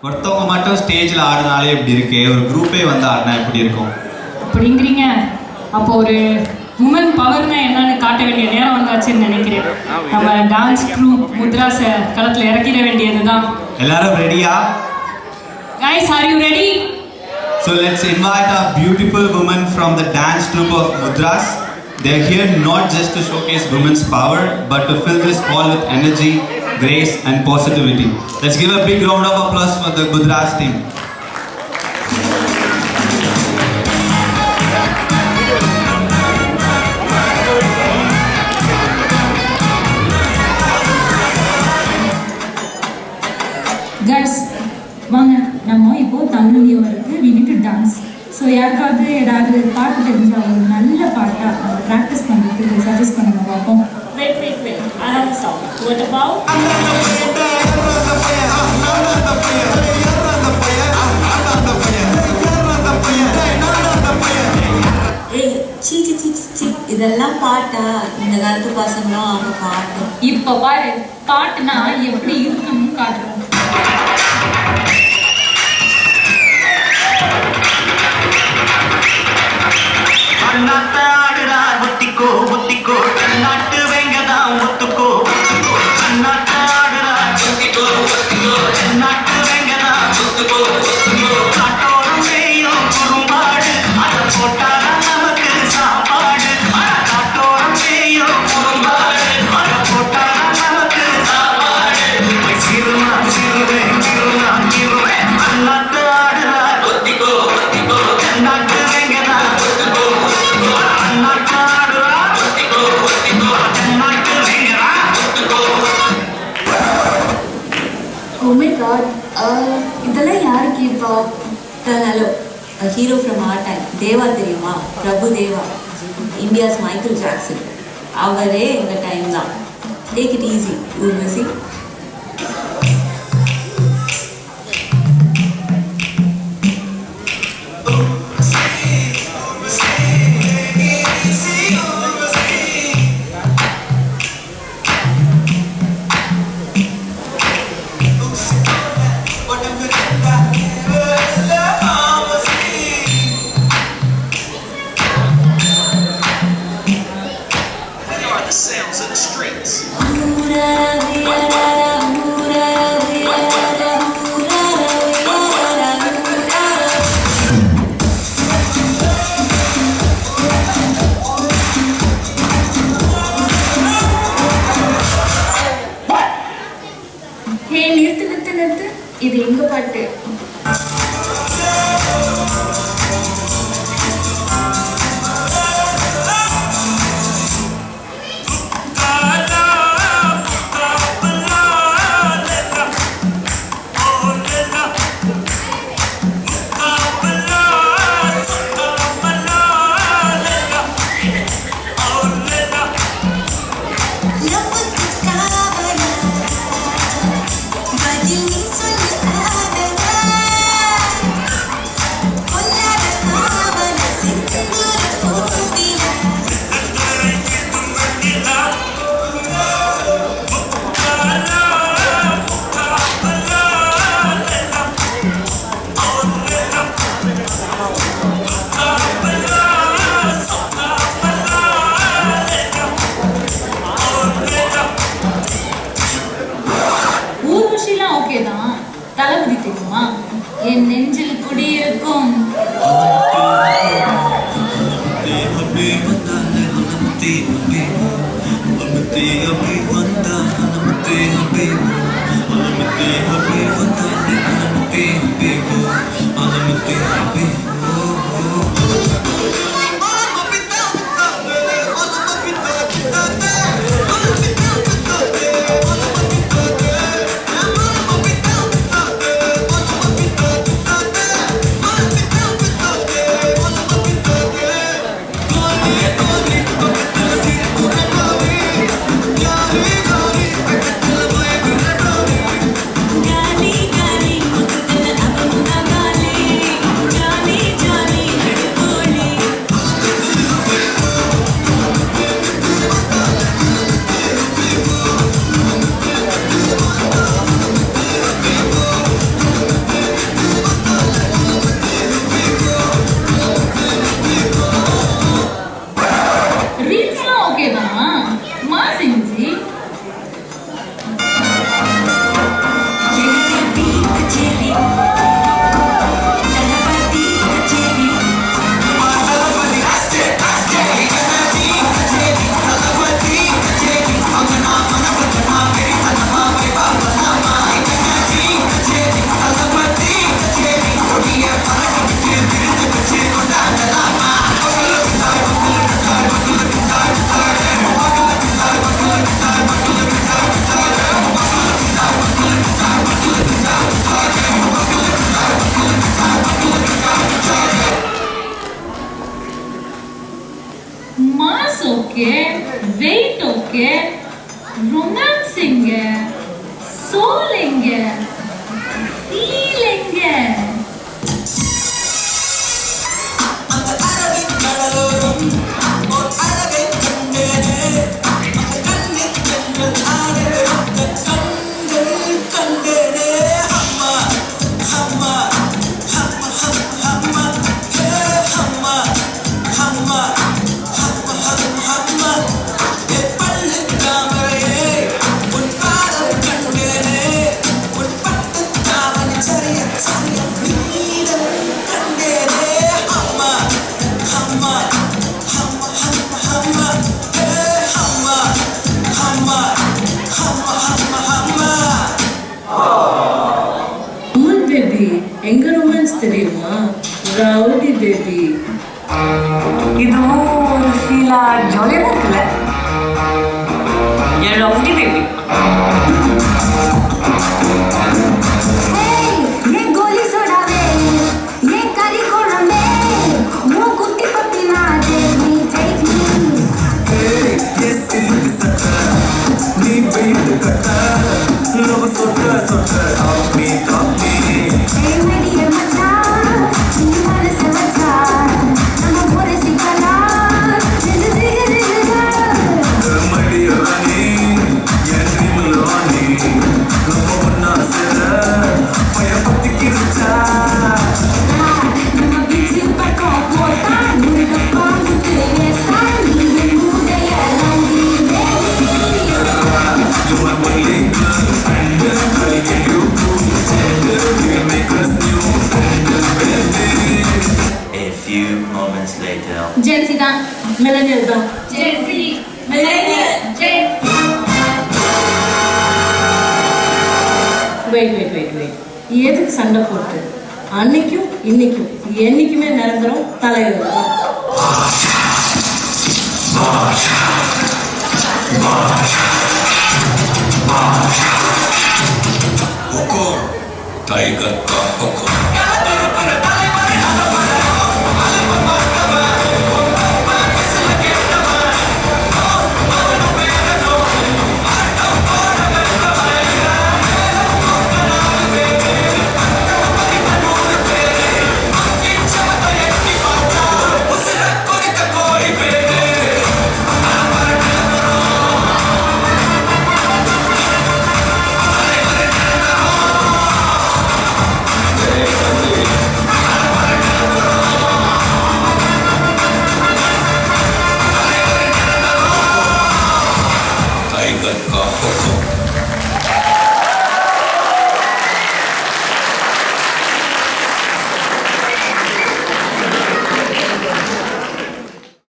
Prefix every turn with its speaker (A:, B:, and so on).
A: ஒருத்தவங்க மட்டும் ஸ்டேஜில் ஆடினாலே எப்படி இருக்கு, ஒரு குரூப்பே வந்து ஆடினா எப்படி இருக்கும்
B: அப்படிங்கிறீங்க? அப்போ ஒரு உமன் பவர்னா என்னன்னு காட்ட வேண்டிய நேரம் வந்தாச்சுன்னு நினைக்கிறேன். நம்ம டான்ஸ் ட்ரூப் முத்ராஸை களத்தில் இறக்கிட வேண்டியது தான்.
A: எல்லாரும் ரெடியா?
B: Guys, are you ready?
A: So let's invite our beautiful women from the dance troupe of Mudras. They're here not just to showcase women's power, but to fill this hall with energy, grace and positivity. Let's give a big round of applause for the Mudras team.
C: Guys, வாங்க நம்ம இப்போ Tamil new இருக்கு, we need to dance. So யாருக்காவது ஏதாவது பாட்டு தெரிஞ்சால் ஒரு நல்ல பாட்டாக ப்ராக்டிஸ் பண்ணுறதுக்கு சஜஸ்ட் பண்ணுங்க பார்ப்போம்.
B: Wait. I have a song. What about?
D: இதெல்லாம் பாட்டா? இந்த காலத்து பசங்களும் அவங்க பாட்டு.
C: இப்போ பாரு, பாட்டுனா எப்படி இருக்கணும்னு காட்டுறோம்.
E: நாட்டு வெங்கதான் ஒத்துக்கோ, நாட்டு வெங்கதான் ஒத்துக்கோ, நாட்டோடு செய்யும் குறும்பாடு, அதை போட்டாதான் நமக்கு சாப்பாடு. நாட்டோடு செய்யும் குறும்பாடு, அதை போட்டாதான் நமக்கு சாப்பாடு. சிறுவேன் அண்ணாத்து ஆடுறா ஒத்திக்கோ, நாட்டு வெங்கதான் ஒத்துக்கோ, அண்ணாத்து ஆடுறா ஒத்திக்கோ, நாட்டு வெங்கடா ஒத்துக்கோ.
D: Oh my God, இதெல்லாம் யாருக்கு இப்போ? Hello, hero from our time, Deva தெரியுமா? Prabhu Deva, India's Michael Jackson. அவரே எங்கள் டைம் தான். Take it easy Urvashi.
E: Sounds of the streets.
C: Hey, நிறுத்து, இது எங்க பாட்டு? ஊர்வஷிலாம் ஓகே தான். தளபதி தெரியுமா? என் நெஞ்சில் குடியிருக்கும். எங்க ஃபீல் எங்க
E: அந்த அரபிக் கடலோரம் ஓர் அழகை கண்டேனே அந்த கண்ணில் தென்றல் ஆடுகிற கண்கள் கண்டேனே அம்மா அம்மா அம்மா அம்மா ஹே அம்மா அம்மா அம்மா அம்மா ஏ பள்ளி தாமரையே உன் பாதம் கண்டேனே உன் பட்டு தாவணி சரிய சரிய நீலம் கண்டேனே அம்மா அம்மா அம்மா அம்மா ஹே அம்மா அம்மா அம்மா அம்மா
F: உமன் பேபி எங்க ரொமான்ஸ் தெரியுமா? Rowdy baby.
G: இதுவும் ஒரு ஃபீலா ஜாலியாக தான் இருக்குல்ல என் ரவுடி பேபி
D: ये गोली सोडावे ये करी कोळंबे वो कुट्टी पत्ती ना take me hey mediye macha ni manase macha nama pore sikala jiga nama bichi pakko pota nurga pangu teye sani mudaya landi
E: A few moments later.
C: Gen Z தான்
F: மில்லனியல் தான்.
C: ஜென்சி மில்லேனியல் ஜென்
F: வெயிட் எதுக்கு சண்டை போட்டு? அன்னைக்கும் இன்னைக்கும் என்னைக்குமே நிரந்தரம் தலைவர் தான்.
H: हुकुम टाइगर का हुकुम